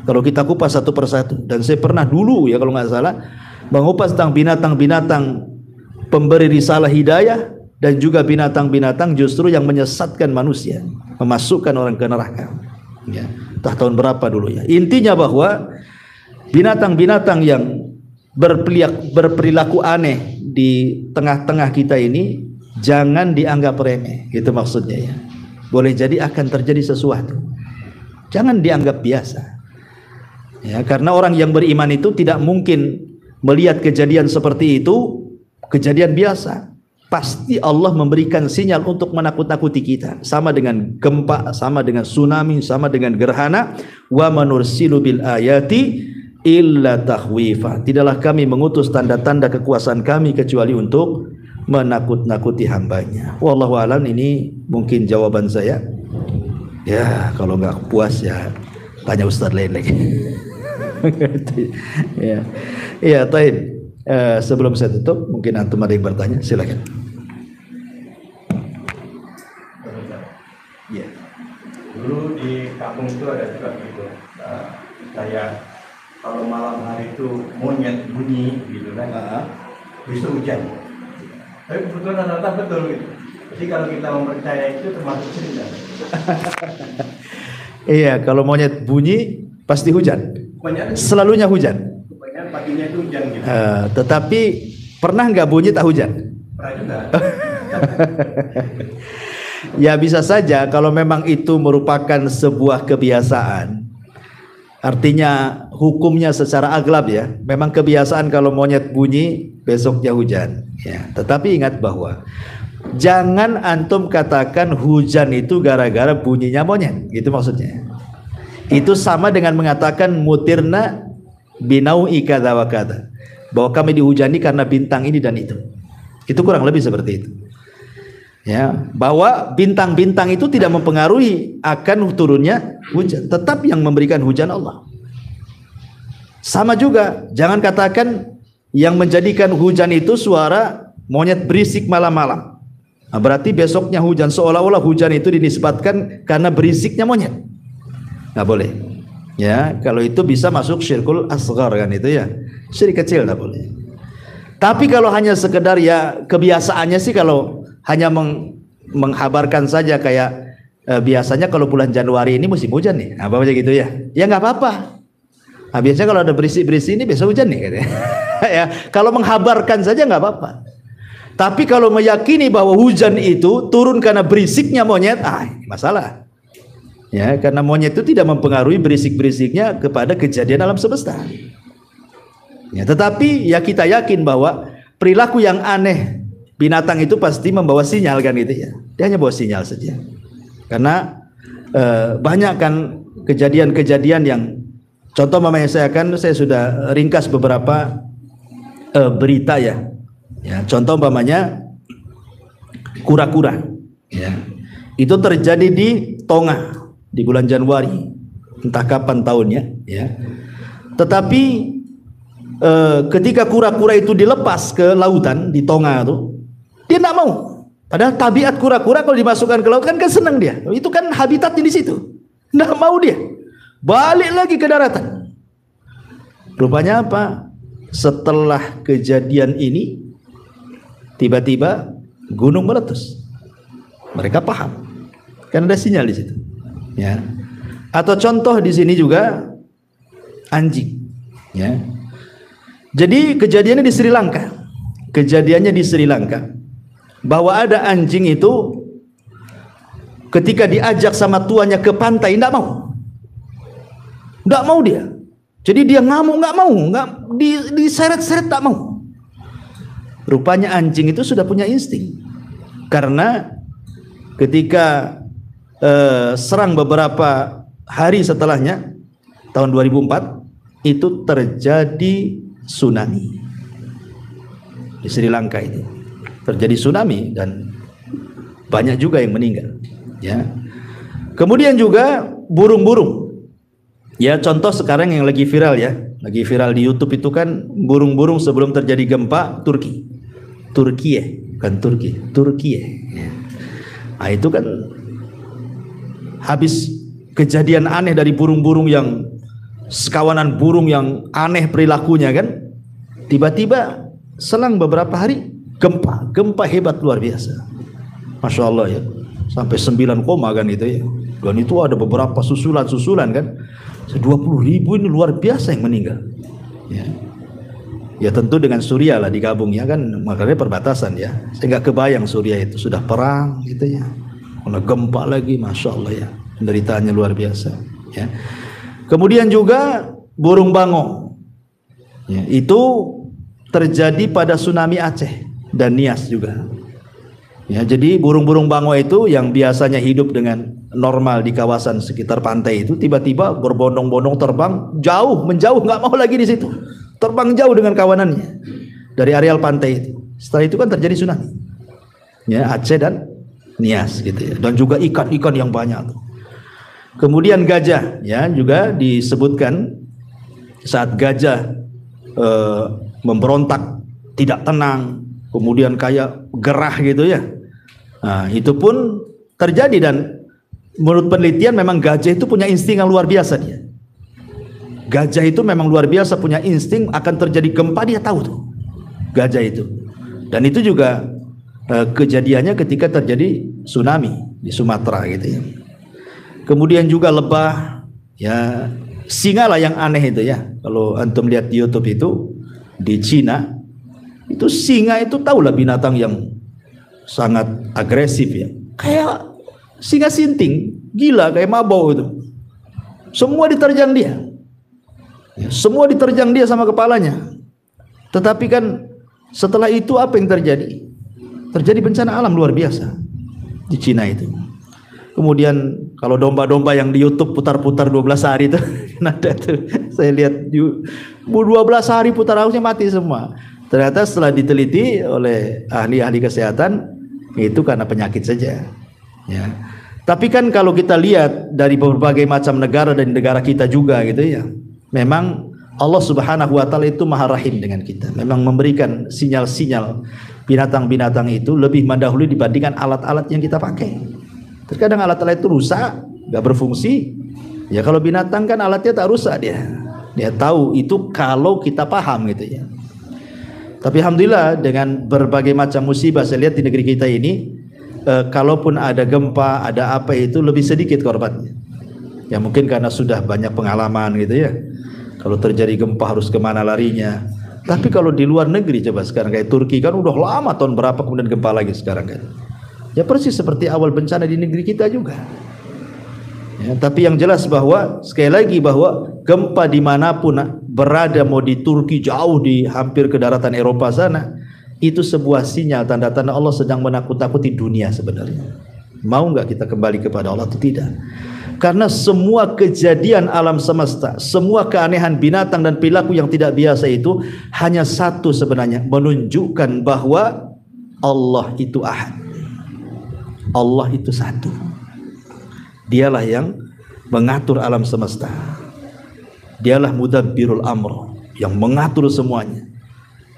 Kalau kita kupas satu persatu, dan saya pernah dulu ya kalau nggak salah mengupas tentang binatang-binatang pemberi risalah hidayah, dan juga binatang-binatang justru yang menyesatkan manusia, memasukkan orang ke neraka. Ya, entah tahun berapa dulu ya. Intinya bahwa binatang-binatang yang berperilaku aneh di tengah-tengah kita ini jangan dianggap remeh, gitu maksudnya ya. Boleh jadi akan terjadi sesuatu. Jangan dianggap biasa. Ya, karena orang yang beriman itu tidak mungkin melihat kejadian seperti itu kejadian biasa. Pasti Allah memberikan sinyal untuk menakut-nakuti kita. Sama dengan gempa, sama dengan tsunami, sama dengan gerhana. Wa manursilu bil ayati illa tahwifa. Tidaklah kami mengutus tanda-tanda kekuasaan kami kecuali untuk menakut-nakuti hambanya. Wallahu a'lam. Ini mungkin jawaban saya. Ya, kalau nggak puas ya tanya Ustaz lain lagi. Ya, ya, taib. Sebelum saya tutup, mungkin antum ada yang bertanya, silakan. Ya. Dulu di kampung itu ada juga gitu. Kayak kalau malam hari itu monyet bunyi gitu kan, justru hujan. Tapi kebetulan rata-rata betul gitu. Jadi kalau kita mempercayai itu termasuk cerita. Iya, kalau monyet bunyi pasti hujan. Selalunya hujan. Kebanyakan paginya itu hujan gitu. Tetapi pernah nggak bunyi tak hujan? Pernah juga. Ya bisa saja kalau memang itu merupakan sebuah kebiasaan. Artinya hukumnya secara aglab ya. Memang kebiasaan kalau monyet bunyi besoknya hujan. Ya. Tetapi ingat bahwa jangan antum katakan hujan itu gara-gara bunyinya monyet. Gitu maksudnya. Itu sama dengan mengatakan mutirna binau'i kadza wa kadza, bahwa kami dihujani karena bintang ini dan itu. Itu kurang lebih seperti itu. Ya, bahwa bintang-bintang itu tidak mempengaruhi akan turunnya hujan, tetap yang memberikan hujan Allah. Sama juga, jangan katakan yang menjadikan hujan itu suara monyet berisik malam-malam. Nah, berarti besoknya hujan, seolah-olah hujan itu dinisbatkan karena berisiknya monyet. Nggak boleh. Ya, kalau itu bisa masuk syirkul asghar kan itu ya. Syirik kecil nggak boleh. Tapi kalau hanya sekedar ya kebiasaannya sih, kalau hanya menghabarkan saja kayak biasanya kalau bulan Januari ini musim hujan nih, apa aja gitu ya. Ya nggak apa-apa. Nah, biasanya kalau ada berisik-berisik ini besok hujan nih katanya. Ya, kalau menghabarkan saja nggak apa-apa. Tapi kalau meyakini bahwa hujan itu turun karena berisiknya monyet, masalah. Ya, karena monyet itu tidak mempengaruhi berisik-berisiknya kepada kejadian alam semesta. Ya, tetapi ya kita yakin bahwa perilaku yang aneh binatang itu pasti membawa sinyal kan gitu ya. Dia hanya bawa sinyal saja. Karena banyak kan kejadian-kejadian yang Contoh mamanya saya sudah ringkas beberapa berita ya. Contoh umpamanya kura-kura. Ya. Itu terjadi di Tonga di bulan Januari, entah kapan tahunnya. Ya. Tetapi ketika kura-kura itu dilepas ke lautan di Tonga itu, dia tidak mau. Padahal tabiat kura-kura kalau dimasukkan ke laut kan senang dia. Itu kan habitatnya di situ. Tidak mau dia. Balik lagi ke daratan. Rupanya apa? Setelah kejadian ini, tiba-tiba gunung meletus. Mereka paham. Kan ada sinyal di situ. Ya. Atau contoh di sini juga anjing. Ya. Jadi kejadiannya di Sri Lanka. Kejadiannya di Sri Lanka. Bahwa ada anjing itu ketika diajak sama tuannya ke pantai tidak mau. Tidak mau dia. Jadi dia ngamuk, nggak mau, diseret-seret tak mau. Rupanya anjing itu sudah punya insting. Karena ketika serang beberapa hari setelahnya, tahun 2004, itu terjadi tsunami di Sri Lanka itu. Terjadi tsunami dan banyak juga yang meninggal. Ya. Kemudian juga burung-burung. Ya, contoh sekarang yang lagi viral ya, lagi viral di YouTube itu kan burung-burung sebelum terjadi gempa Turki, bukan Turki. Ya. Nah, itu kan habis kejadian aneh dari burung-burung yang sekawanan burung yang aneh perilakunya kan, tiba-tiba selang beberapa hari gempa hebat luar biasa, Masya Allah ya, sampai 9 koma kan gitu ya. Dan itu ada beberapa susulan kan. 20.000 ini luar biasa yang meninggal. Ya tentu dengan Suriah lah digabungnya kan, makanya perbatasan ya. Saya nggak kebayang Suriah itu sudah perang gitu ya. Kena gempa lagi, Masya Allah ya. Penderitaannya luar biasa. Ya. Kemudian juga burung bango. Ya, itu terjadi pada tsunami Aceh dan Nias juga. Ya, jadi burung-burung bango itu yang biasanya hidup dengan normal di kawasan sekitar pantai itu tiba-tiba berbondong-bondong terbang menjauh, nggak mau lagi di situ, terbang jauh dengan kawanannya dari areal pantai itu. Setelah itu kan terjadi tsunami, ya Aceh dan Nias gitu ya, dan juga ikan-ikan yang banyak tuh. Kemudian gajah, ya juga disebutkan saat gajah memberontak, tidak tenang, kemudian kayak gerah gitu ya. Nah, itu pun terjadi dan menurut penelitian memang gajah itu punya insting yang luar biasa dia. Gajah itu memang luar biasa punya insting akan terjadi gempa, dia tahu tuh. Gajah itu. Dan itu juga kejadiannya ketika terjadi tsunami di Sumatera gitu ya. Kemudian juga lebah, ya singa lah yang aneh itu ya. Kalau antum lihat di YouTube itu di Cina, itu singa itu tahulah binatang yang sangat agresif ya, kayak singa sinting, gila kayak mabau itu. Semua diterjang dia, ya, semua diterjang dia sama kepalanya. Tetapi kan setelah itu apa yang terjadi? Terjadi bencana alam luar biasa di Cina itu. Kemudian kalau domba-domba yang di YouTube putar-putar 12 hari itu, ada tuh saya lihat 12 hari putar harusnya mati semua. Ternyata setelah diteliti oleh ahli-ahli kesehatan itu karena penyakit saja. Ya. Tapi kan kalau kita lihat dari berbagai macam negara dan negara kita juga gitu ya, memang Allah Subhanahu wa taala itu Maha Rahim dengan kita. Memang memberikan sinyal-sinyal binatang-binatang itu lebih mendahului dibandingkan alat-alat yang kita pakai. Terkadang alat-alat itu rusak, nggak berfungsi. Ya kalau binatang kan alatnya tak rusak dia. Dia tahu itu kalau kita paham gitu ya. Tapi alhamdulillah dengan berbagai macam musibah saya lihat di negeri kita ini, kalaupun ada gempa, ada apa itu lebih sedikit korbannya. Ya mungkin karena sudah banyak pengalaman gitu ya. Kalau terjadi gempa harus kemana larinya. Tapi kalau di luar negeri coba sekarang kayak Turki kan udah lama tahun berapa kemudian gempa lagi sekarang kan. Ya persis seperti awal bencana di negeri kita juga. Ya, tapi yang jelas bahwa sekali lagi bahwa gempa dimanapun berada, mau di Turki jauh di hampir ke daratan Eropa sana, itu sebuah sinyal tanda-tanda Allah sedang menakut-takuti dunia sebenarnya. Mau nggak kita kembali kepada Allah atau tidak? Karena semua kejadian alam semesta, semua keanehan binatang dan perilaku yang tidak biasa itu hanya satu sebenarnya, menunjukkan bahwa Allah itu ahad. Allah itu satu. Dialah yang mengatur alam semesta. Dialah mudabbirul amr, yang mengatur semuanya.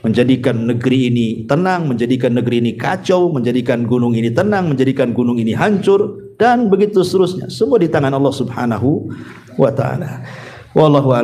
Menjadikan negeri ini tenang, menjadikan negeri ini kacau, menjadikan gunung ini tenang, menjadikan gunung ini hancur, dan begitu seterusnya. Semua di tangan Allah Subhanahu wa ta'ala. Wallahu a'lam.